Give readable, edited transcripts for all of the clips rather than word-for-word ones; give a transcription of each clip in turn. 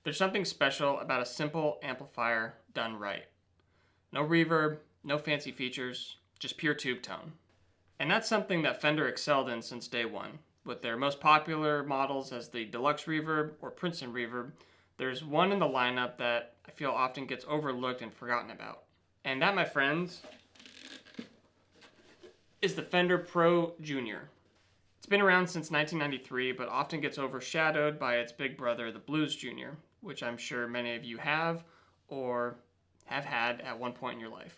There's something special about a simple amplifier done right. No reverb, no fancy features, just pure tube tone. And that's something that Fender excelled in since day one. With their most popular models as the Deluxe Reverb or Princeton Reverb, there's one in the lineup that I feel often gets overlooked and forgotten about. And that, my friends, is the Fender Pro Junior. It's been around since 1993, but often gets overshadowed by its big brother, the Blues Junior, which I'm sure many of you have or have had at one point in your life.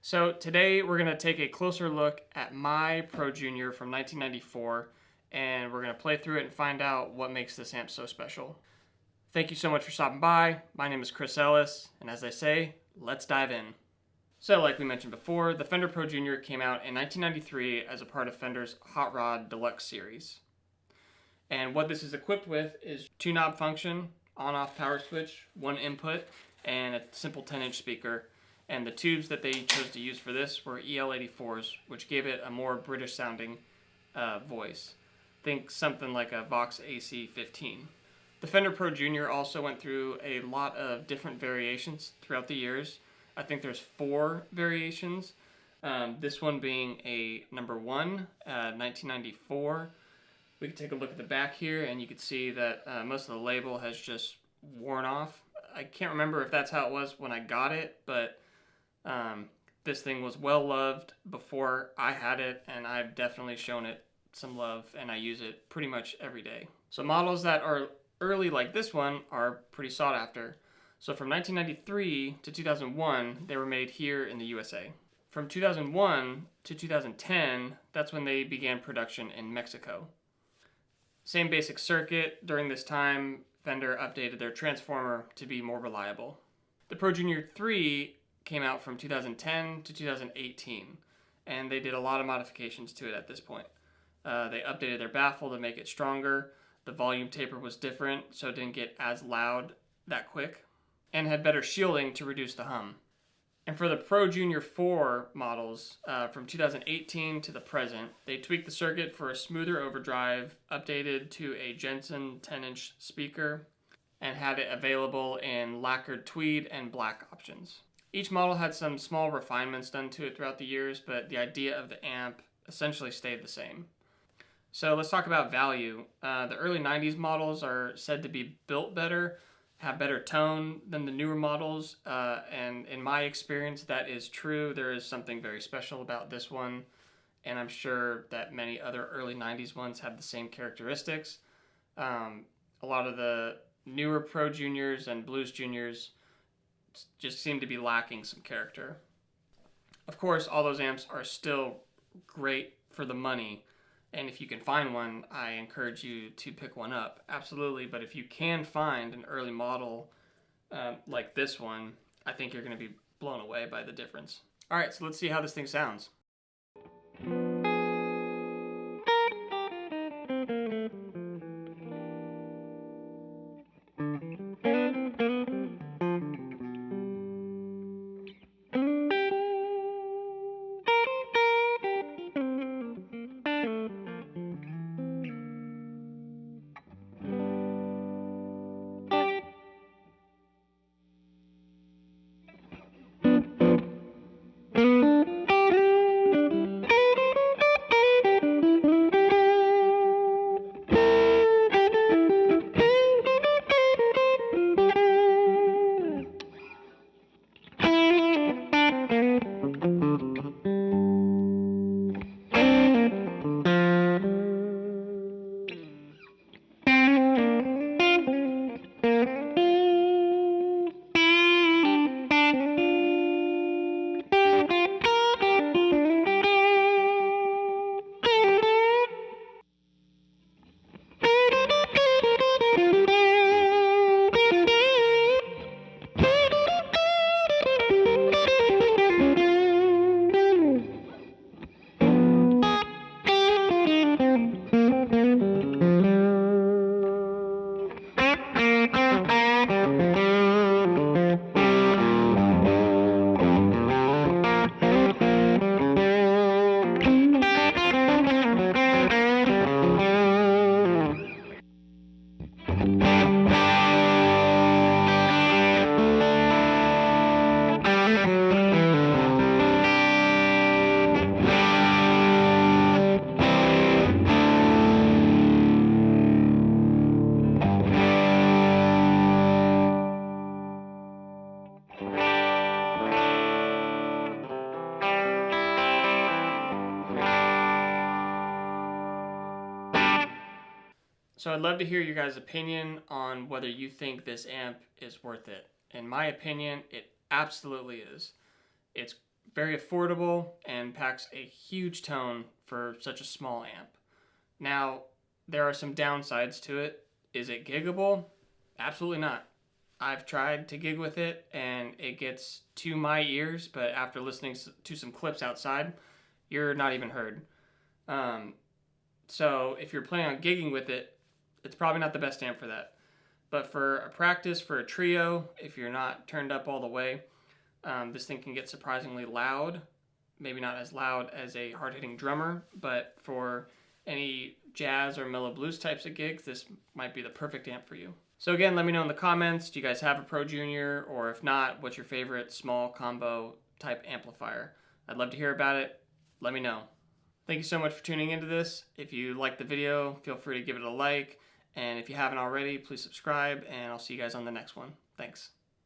So today we're going to take a closer look at my Pro Junior from 1994, and we're going to play through it and find out what makes this amp so special. Thank you so much for stopping by. My name is Chris Ellis, and as I say, let's dive in. So like we mentioned before, the Fender Pro Junior came out in 1993 as a part of Fender's Hot Rod Deluxe series. And what this is equipped with is 2-knob function, on-off power switch, 1 input, and a simple 10-inch speaker. And the tubes that they chose to use for this were EL84s, which gave it a more British sounding voice. Think something like a Vox AC-15. The Fender Pro Junior also went through a lot of different variations throughout the years. I think there's 4 variations. This one being a number 1, 1994. We can take a look at the back here, and you can see that most of the label has just worn off. I can't remember if that's how it was when I got it, but this thing was well loved before I had it, and I've definitely shown it some love, and I use it pretty much every day. So models that are early like this one are pretty sought after. So from 1993 to 2001, they were made here in the USA. From 2001 to 2010, that's when they began production in Mexico. Same basic circuit. During this time, Fender updated their transformer to be more reliable. The Pro Junior 3 came out from 2010 to 2018, and they did a lot of modifications to it at this point. They updated their baffle to make it stronger. The volume taper was different, so it didn't get as loud that quick, and had better shielding to reduce the hum. And for the Pro Junior 4 models, from 2018 to the present, they tweaked the circuit for a smoother overdrive, updated to a Jensen 10-inch speaker, and had it available in lacquered tweed and black options. Each model had some small refinements done to it throughout the years, but the idea of the amp essentially stayed the same. So let's talk about value. The early 90s models are said to be built better, have better tone than the newer models, and in my experience that is true. There is something very special about this one, and I'm sure that many other early 90s ones have the same characteristics. A lot of the newer Pro Juniors and Blues Juniors just seem to be lacking some character. Of course, all those amps are still great for the money, and if you can find one, I encourage you to pick one up. Absolutely, but if you can find an early model like this one, I think you're going to be blown away by the difference. All right, so let's see how this thing sounds. So I'd love to hear your guys' opinion on whether you think this amp is worth it. In my opinion, it absolutely is. It's very affordable and packs a huge tone for such a small amp. Now, there are some downsides to it. Is it giggable? Absolutely not. I've tried to gig with it and it gets to my ears, but after listening to some clips outside, you're not even heard. So if you're planning on gigging with it, it's probably not the best amp for that. But for a practice, for a trio, if you're not turned up all the way, this thing can get surprisingly loud. Maybe not as loud as a hard-hitting drummer, but for any jazz or mellow blues types of gigs, this might be the perfect amp for you. So again, let me know in the comments, do you guys have a Pro Junior? Or if not, what's your favorite small combo type amplifier? I'd love to hear about it. Let me know. Thank you so much for tuning into this. If you liked the video, feel free to give it a like. And if you haven't already, please subscribe, and I'll see you guys on the next one. Thanks.